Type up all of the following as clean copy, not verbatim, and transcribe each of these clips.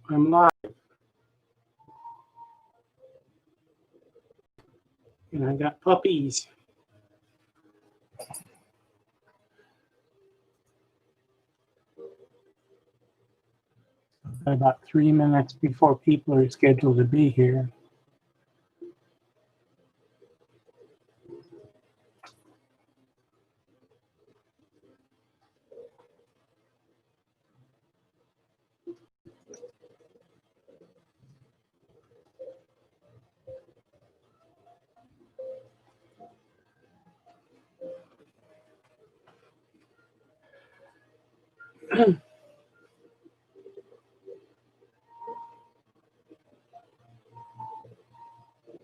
I'm live. And I got puppies. About 3 minutes before people are scheduled to be here.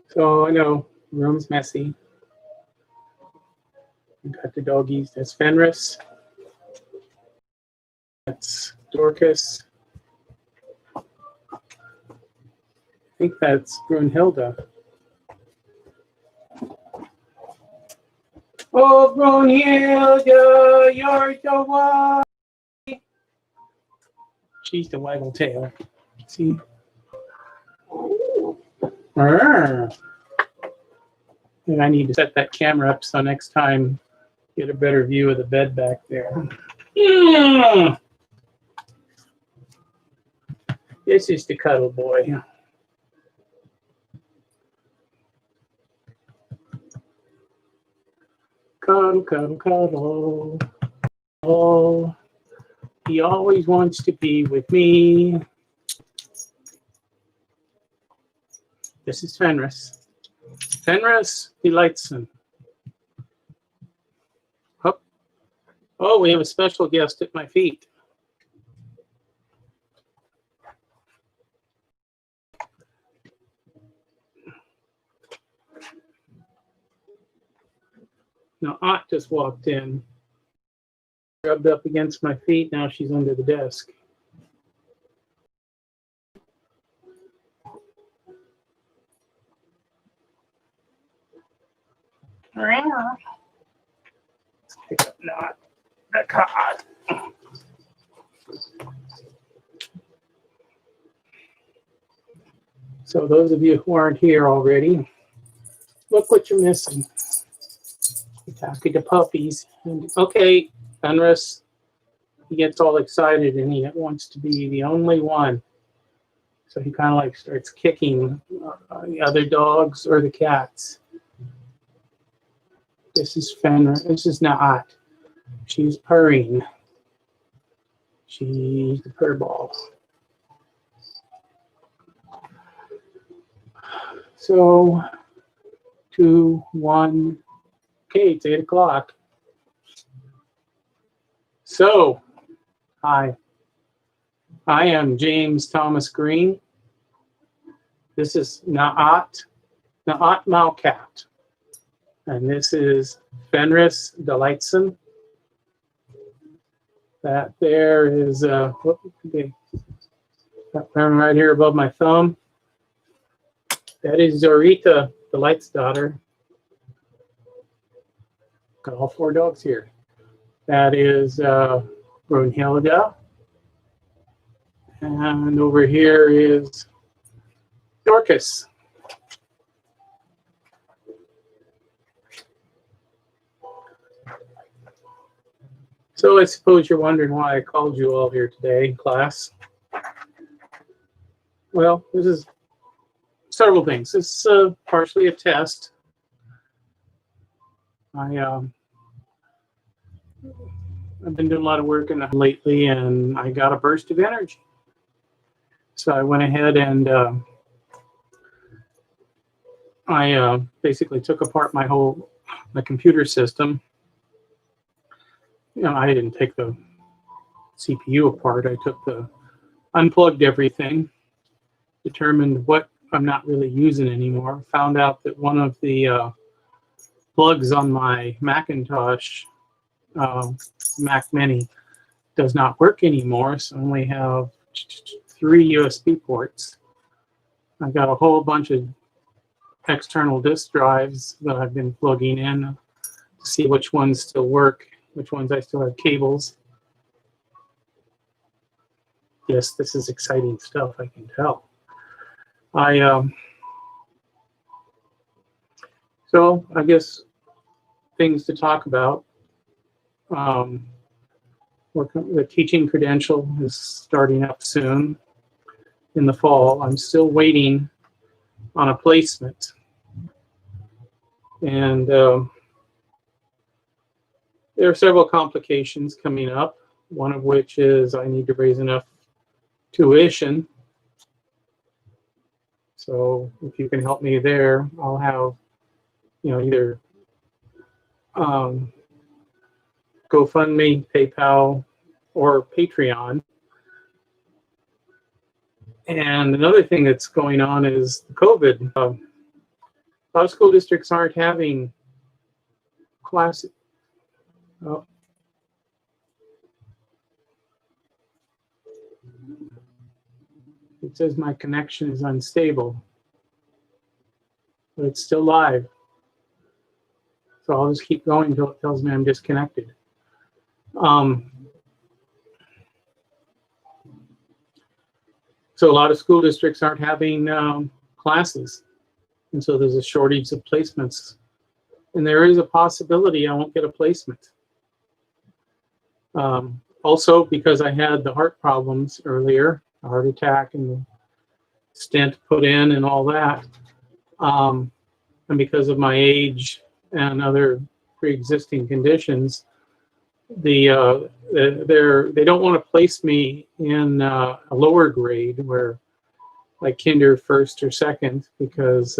So I know the room's messy. We got the doggies. That's Fenris. That's Dorcas. I think that's Brunhilde. Oh, Brunhilde, you're the one. She's the waggle tail. See? And I need to set that camera up so next time get a better view of the bed back there. This is the cuddle boy. Cuddle, cuddle, cuddle. Oh, he always wants to be with me. This is Fenris. Fenris Delightson. Oh, we have a special guest at my feet. Now, Ott just walked in, rubbed up against my feet. Now she's under the desk. Let's pick up Not the cod. So those of you who aren't here already, look what you're missing. You're talking to puppies. And, okay, Fenris, he gets all excited and he wants to be the only one. So he kind of like starts kicking the other dogs or the cats. This is Fenris. This is Naat. She's purring. She's the purr ball. So, 2, 1. Okay, it's 8 o'clock. So, hi. I am James Thomas Green. This is Naat Malcat. And this is Fenris Delightson. That there is okay, right here above my thumb. That is Zorita, the Light's daughter. Got all 4 dogs here. That is Brunhilde. And over here is Dorcas. So I suppose you're wondering why I called you all here today in class. Well, this is several things. This is partially a test. I've been doing a lot of work lately, and I got a burst of energy. So I went ahead and I basically took apart my computer system. You know, I didn't take the CPU apart. I unplugged everything, determined what I'm not really using anymore. Found out that one of the plugs on my Macintosh Mac Mini does not work anymore, so I only have 3 USB ports. I've got a whole bunch of external disk drives that I've been plugging in to see which ones still work, which ones I still have cables. Yes, this is exciting stuff, I can tell. So I guess things to talk about. The teaching credential is starting up soon in the fall. I'm still waiting on a placement. And there are several complications coming up, one of which is I need to raise enough tuition. So if you can help me there, I'll have, either GoFundMe, PayPal, or Patreon. And another thing that's going on is the COVID. A lot of school districts aren't having classes. Oh. It says my connection is unstable, but it's still live. So I'll just keep going until it tells me I'm disconnected. So a lot of school districts aren't having classes, and so there's a shortage of placements. And there is a possibility I won't get a placement. Also, because I had the heart problems earlier, a heart attack and the stent put in and all that, and because of my age and other pre-existing conditions, they don't want to place me in a lower grade where like kinder, first or second, because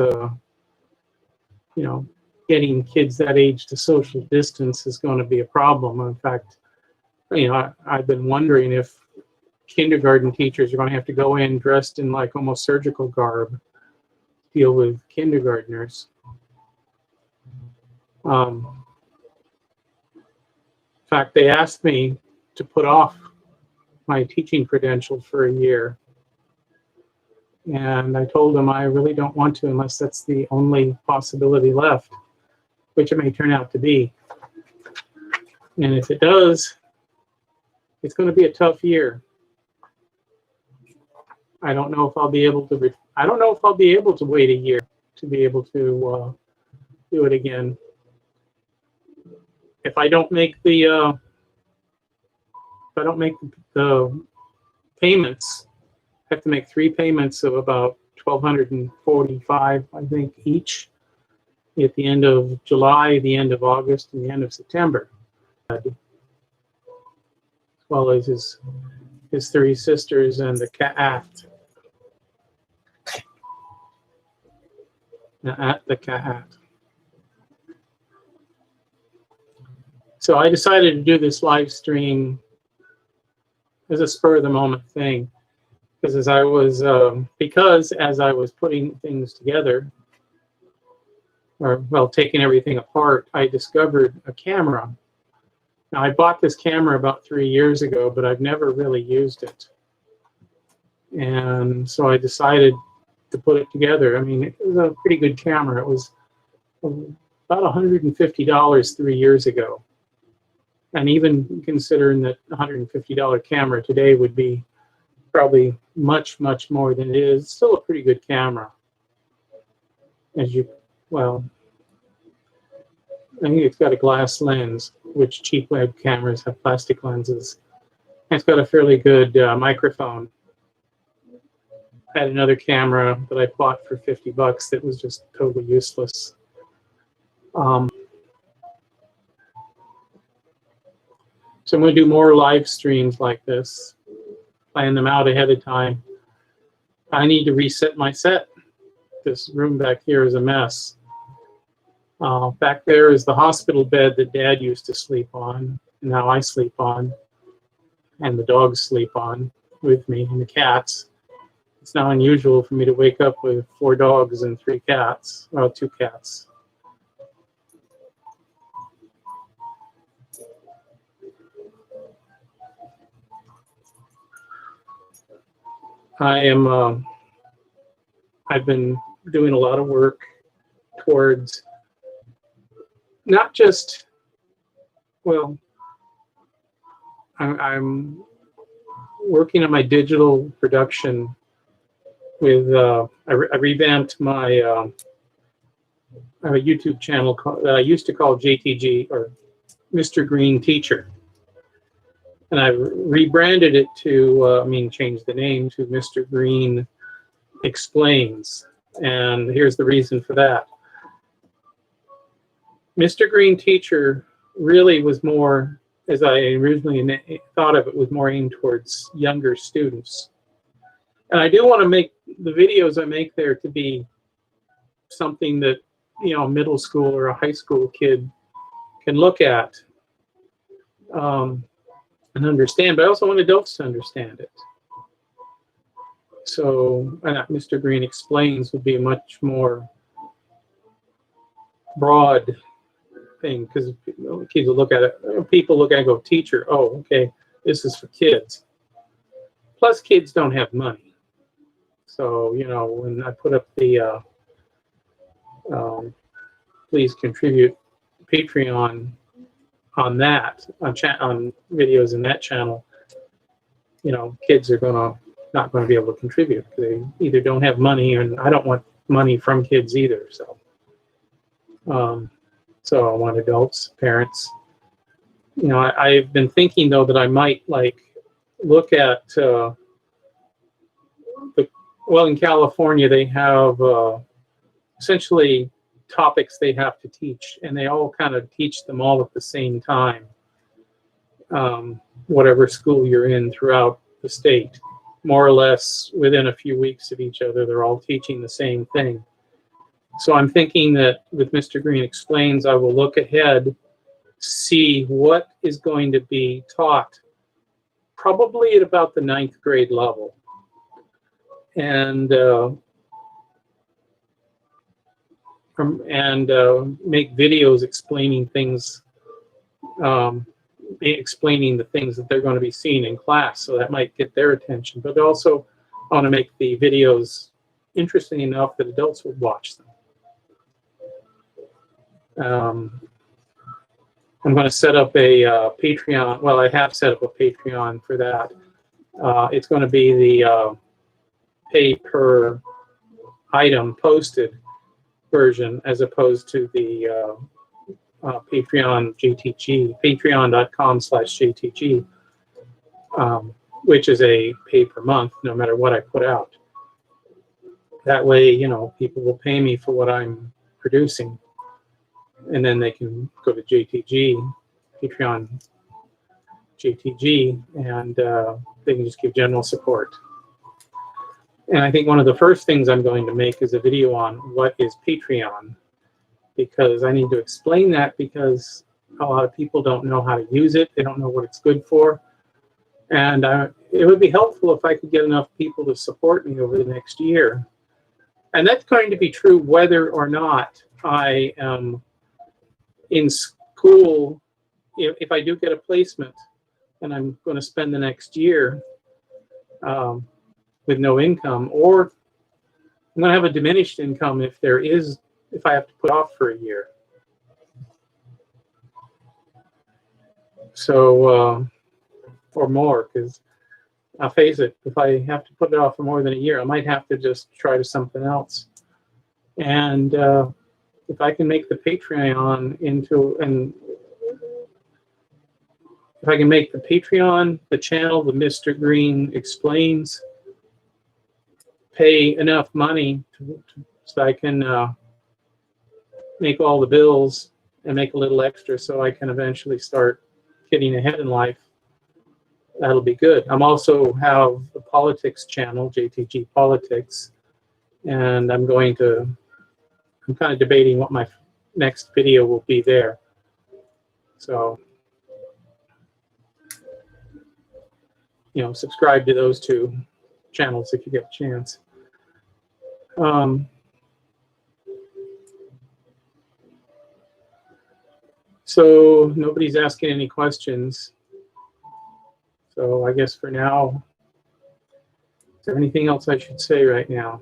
getting kids that age to social distance is going to be a problem. In fact, I've been wondering if kindergarten teachers are going to have to go in dressed in like almost surgical garb, deal with kindergartners. In fact, they asked me to put off my teaching credential for a year. And I told them I really don't want to unless that's the only possibility left, which it may turn out to be. And if it does, it's going to be a tough year. I don't know if I'll be able to wait a year to be able to do it again. If I don't make the payments, I have to make 3 payments of about $1,245, I think, each at the end of July, the end of August, and the end of September, as well as his 3 sisters and the cat. The cat. So I decided to do this live stream as a spur of the moment thing, because as I was putting things together, taking everything apart, I discovered a camera. Now I bought this camera about 3 years ago, but I've never really used it, and so I decided to put it together. I mean, it was a pretty good camera. It was about $150 3 years ago. And even considering that $150 camera today would be probably much, much more than it is, it's still a pretty good camera. I think it's got a glass lens, which cheap web cameras have plastic lenses. And it's got a fairly good microphone. I had another camera that I bought for $50 that was just totally useless. So I'm going to do more live streams like this, plan them out ahead of time. I need to reset my set. This room back here is a mess. Back there is the hospital bed that Dad used to sleep on, and now I sleep on, and the dogs sleep on with me, and the cats. It's now unusual for me to wake up with 4 dogs and 3 cats, well, 2 cats. I've been doing a lot of work towards not just, I'm working on my digital production with, I revamped my I have a YouTube channel that I used to call JTG, or Mr. Green Teacher. And I rebranded it to, changed the name to Mr. Green Explains. And here's the reason for that. Mr. Green Teacher really was more, as I originally thought of it, was more aimed towards younger students. And I do want to make the videos I make there to be something that, a middle school or a high school kid can look at and understand, but I also want adults to understand it. So Mr. Green Explains would be a much more broad thing, because kids will look at it, people look at it and go, teacher, oh, okay, this is for kids. Plus, kids don't have money. So, when I put up the please contribute Patreon on that, on videos in that channel, kids are not going to be able to contribute. They either don't have money, and I don't want money from kids either. So, so I want adults, parents. I've been thinking though that I might look at in California they have essentially topics they have to teach, and they all kind of teach them all at the same time. Whatever school you're in throughout the state, more or less within a few weeks of each other, they're all teaching the same thing. So I'm thinking that with Mr. Green Explains, I will look ahead, see what is going to be taught, probably at about the 9th grade level, and make videos explaining things, explaining the things that they're going to be seeing in class. So that might get their attention. But also, I want to make the videos interesting enough that adults will watch them. I'm going to set up a Patreon. Well, I have set up a Patreon for that. It's going to be the pay per item posted version, as opposed to the Patreon JTG, patreon.com/JTG, which is a pay per month, no matter what I put out. That way, people will pay me for what I'm producing, and then they can go to JTG, Patreon JTG, and they can just give general support. And I think one of the first things I'm going to make is a video on what is Patreon, because I need to explain that, because a lot of people don't know how to use it. They don't know what it's good for. And it would be helpful if I could get enough people to support me over the next year. And that's going to be true whether or not I am in school. If I do get a placement and I'm going to spend the next year with no income, or I'm going to have a diminished income if I have to put off for a year. So, or more, because I'll face it, if I have to put it off for more than a year, I might have to just try to something else. And if I can make the Patreon if I can make the Patreon, the channel, the Mr. Green Explains, pay enough money so I can make all the bills and make a little extra so I can eventually start getting ahead in life, that'll be good. I'm also have the politics channel, JTG Politics, and I'm kind of debating what my next video will be there. So, subscribe to those two channels if you get a chance. So nobody's asking any questions. So I guess for now, is there anything else I should say right now?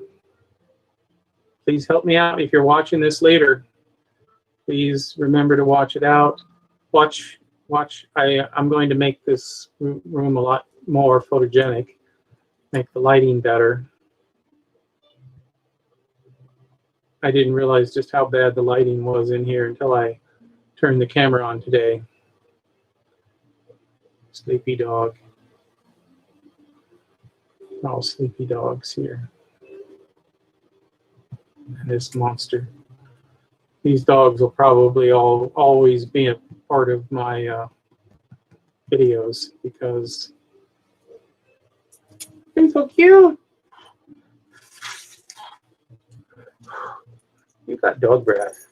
Please help me out. If you're watching this later, please remember to watch it out. I'm going to make this room a lot more photogenic, make the lighting better. I didn't realize just how bad the lighting was in here until I turned the camera on today. Sleepy dog. All sleepy dogs here. And this monster. These dogs will probably always be a part of my videos because they're so cute. You got dog breath.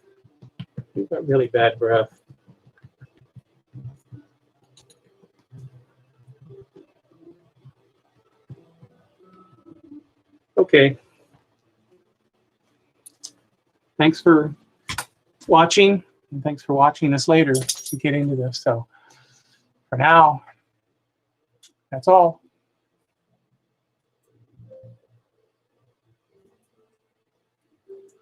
You got really bad breath. Okay. Thanks for watching, and thanks for watching us later to get into this. So for now, that's all.